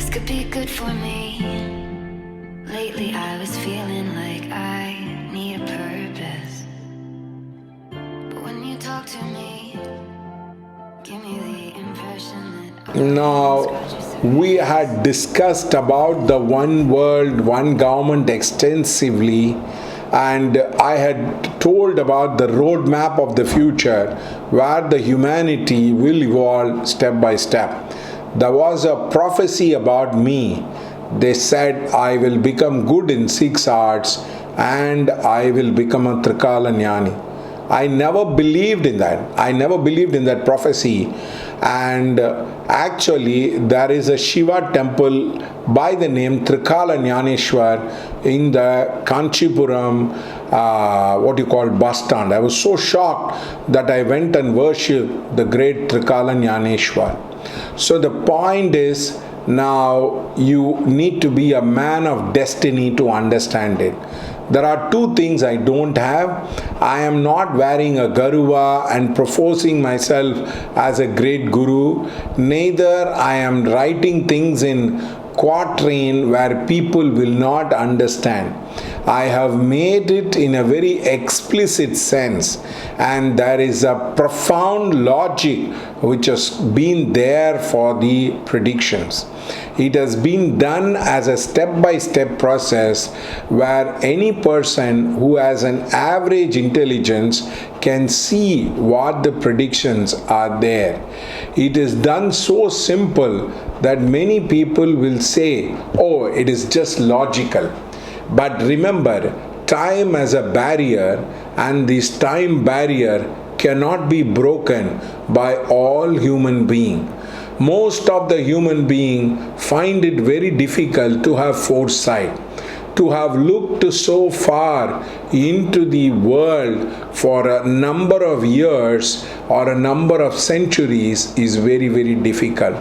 this could be good for me. Lately I was feeling like I need a purpose. But when you talk to me, give me the impression that Now, we had discussed about the one world, one government extensively, and I had told about the roadmap of the future where the humanity will evolve step by step. There was a prophecy about me. They said I will become good in 6 arts and I will become a Trikala Jnani. I never believed in that. I never believed in that prophecy. And actually, there is a Shiva temple by the name Trikala Jnaneshwar in the Kanchipuram, bus stand. I was so shocked that I went and worshipped the great Trikala Jnaneshwar. So the point is, now you need to be a man of destiny to understand it. There are two things I don't have. I am not wearing a garuva and professing myself as a great guru. Neither I am writing things in quatrain where people will not understand. I have made it in a very explicit sense, and there is a profound logic which has been there for the predictions. It has been done as a step-by-step process where any person who has an average intelligence can see what the predictions are there. It is done so simple that many people will say, oh, it is just logical. But remember, time as a barrier, and this time barrier cannot be broken by all human beings. Most of the human beings find it very difficult to have foresight, to have looked so far into the world for a number of years or a number of centuries is very, very difficult.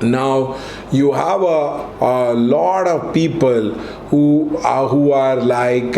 Now, you have a lot of people who are like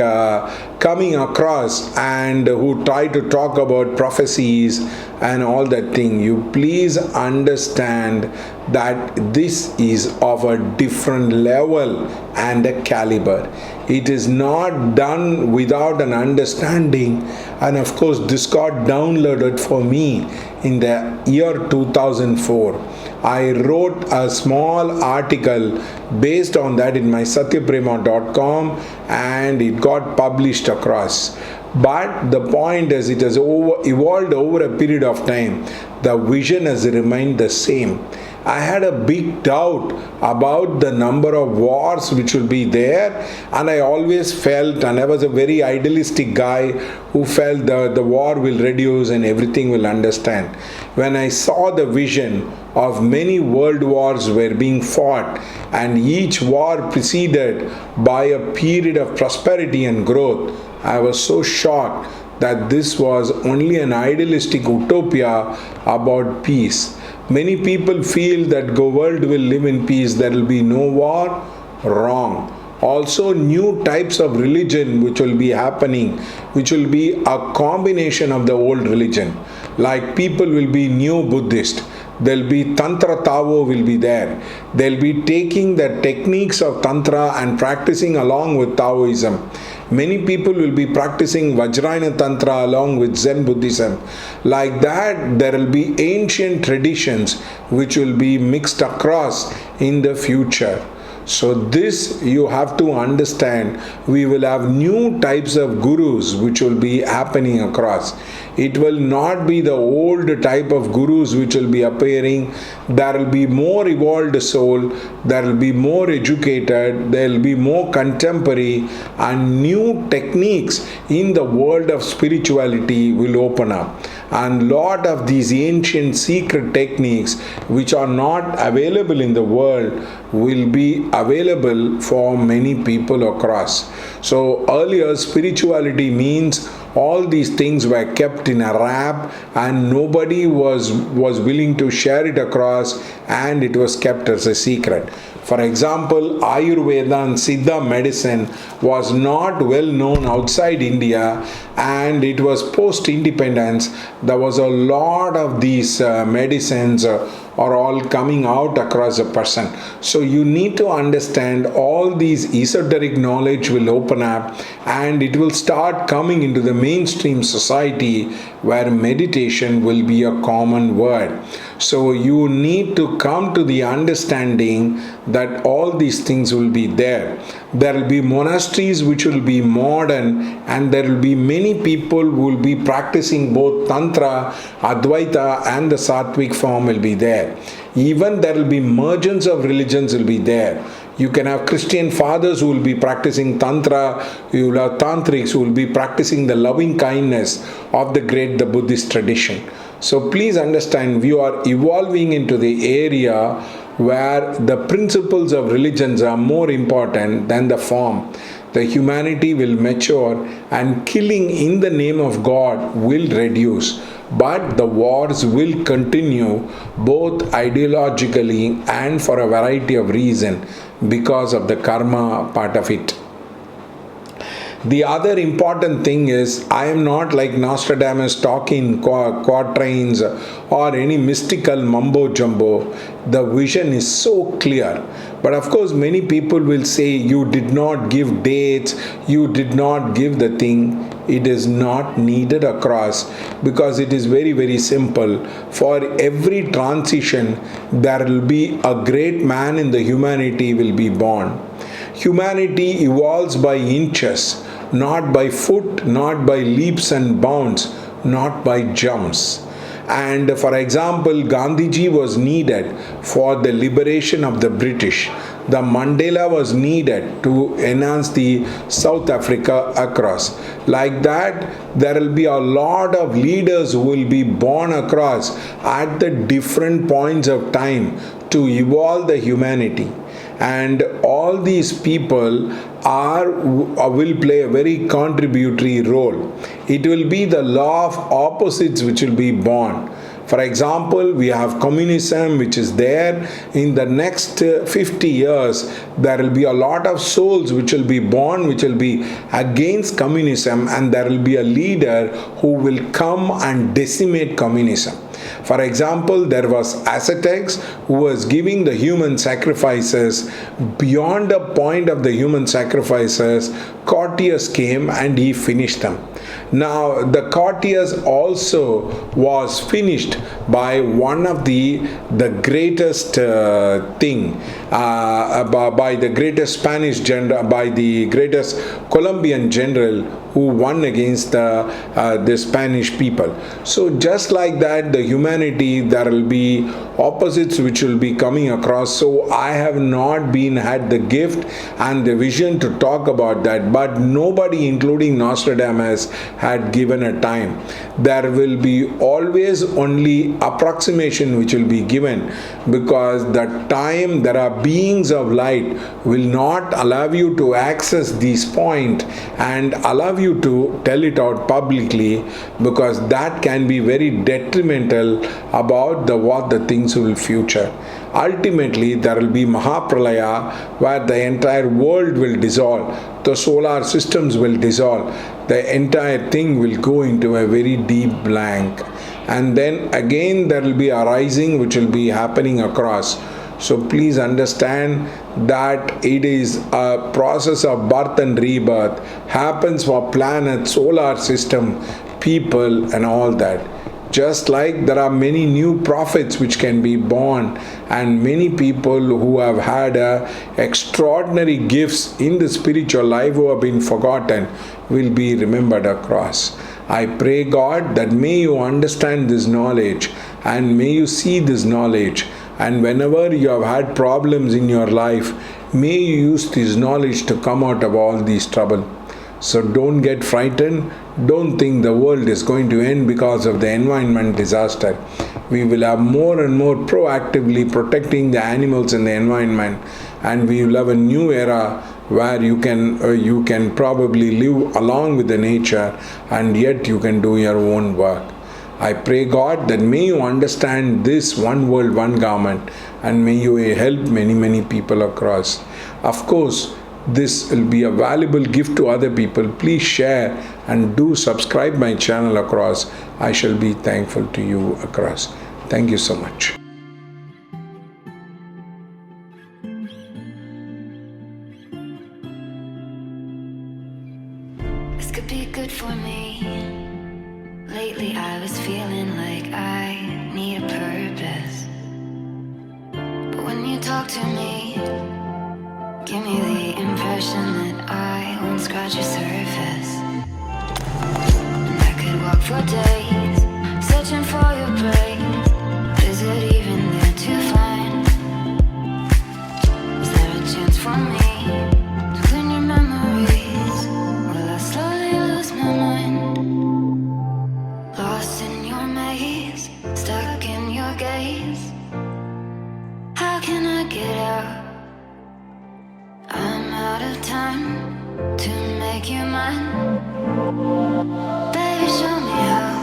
coming across and who try to talk about prophecies and all that thing. You please understand that this is of a different level and a caliber. It is not done without an understanding, and of course this got downloaded for me in the year 2004. I wrote a small article based on that in my satyaprema.com, and it got published across. But the point is, it has evolved over a period of time. The vision has remained the same. I had a big doubt about the number of wars which will be there, and I always felt, and I was a very idealistic guy who felt the war will reduce and everything will understand. When I saw the vision of many world wars were being fought, and each war preceded by a period of prosperity and growth, I was so shocked that this was only an idealistic utopia about peace. Many people feel that the world will live in peace, there will be no war. Wrong. Also, new types of religion which will be happening, which will be a combination of the old religion. Like people will be new Buddhist. There'll be Tantra Tao will be there. They'll be taking the techniques of Tantra and practicing along with Taoism. Many people will be practicing Vajrayana Tantra along with Zen Buddhism. Like that, there will be ancient traditions which will be mixed across in the future. So this you have to understand. We will have new types of gurus which will be happening across. It will not be the old type of gurus which will be appearing. There will be more evolved soul, there will be more educated, there will be more contemporary, and new techniques in the world of spirituality will open up. And lot of these ancient secret techniques which are not available in the world will be available for many people across. So earlier spirituality means all these things were kept in a wrap and nobody was willing to share it across, and it was kept as a secret. For example, Ayurveda and Siddha medicine was not well known outside India, and it was post-independence. There was a lot of these medicines are all coming out across a person. So you need to understand all these esoteric knowledge will open up, and it will start coming into the mainstream society where meditation will be a common word. So you need to come to the understanding that all these things will be there. There will be monasteries which will be modern, and there will be many people who will be practicing both Tantra, Advaita and the Sattvic form will be there. Even there will be mergence of religions will be there. You can have Christian fathers who will be practicing Tantra, you will have Tantrics who will be practicing the loving kindness of the Buddhist tradition. So please understand, we are evolving into the area where the principles of religions are more important than the form. The humanity will mature and killing in the name of God will reduce. But the wars will continue both ideologically and for a variety of reasons because of the karma part of it. The other important thing is, I am not like Nostradamus talking quatrains or any mystical mumbo jumbo. The vision is so clear. But of course, many people will say, you did not give dates, you did not give the thing. It is not needed across, because it is very, very simple. For every transition, there will be a great man in the humanity will be born. Humanity evolves by inches, not by foot, not by leaps and bounds, not by jumps. And for example, Gandhiji was needed for the liberation of the British. The Mandela was needed to enhance the South Africa across. Like that, there will be a lot of leaders who will be born across at the different points of time to evolve the humanity. And all these people will play a very contributory role. It will be the law of opposites which will be born. For example, we have communism which is there. In the next 50 years, there will be a lot of souls which will be born, which will be against communism, and there will be a leader who will come and decimate communism. For example, there was ascetics who was giving the human sacrifices. Beyond the point of the human sacrifices, courtiers came and he finished them. Now, the courtiers also was finished by one of the greatest thing, by the greatest Spanish general, by the greatest Colombian general who won against the Spanish people. So just like that, the humanity, there will be opposites which will be coming across. So I have not had the gift and the vision to talk about that, but nobody, including Nostradamus, had given a time. There will be always only approximation which will be given, because the time there are beings of light will not allow you to access this point and allow you to tell it out publicly, because that can be very detrimental about what the things will future. Ultimately, there will be Mahapralaya, where the entire world will dissolve, the solar systems will dissolve, the entire thing will go into a very deep blank. And then again there will be a rising which will be happening across. So please understand that it is a process of birth and rebirth, happens for planet, solar system, people and all that. Just like there are many new prophets which can be born, and many people who have had extraordinary gifts in the spiritual life who have been forgotten will be remembered across. I pray God that may you understand this knowledge and may you see this knowledge, and whenever you have had problems in your life, may you use this knowledge to come out of all these trouble. So don't get frightened. Don't think the world is going to end because of the environment disaster. We will have more and more proactively protecting the animals and the environment, and we will have a new era where you can probably live along with the nature, and yet you can do your own work. I pray God that may you understand this one world, one government, and may you help many, many people across. Of course, this will be a valuable gift to other people. Please share and do subscribe my channel across. I shall be thankful to you across. Thank you so much. talk to me, give me the impression that I won't scratch your surface. And I could walk for days, searching for your praise. Is it even there to find? Is there a chance for me to win your memories? Will I slowly lose my mind? Lost in your maze, stuck in your gaze. How can I get out? I'm out of time to make you mine. Baby, show me how.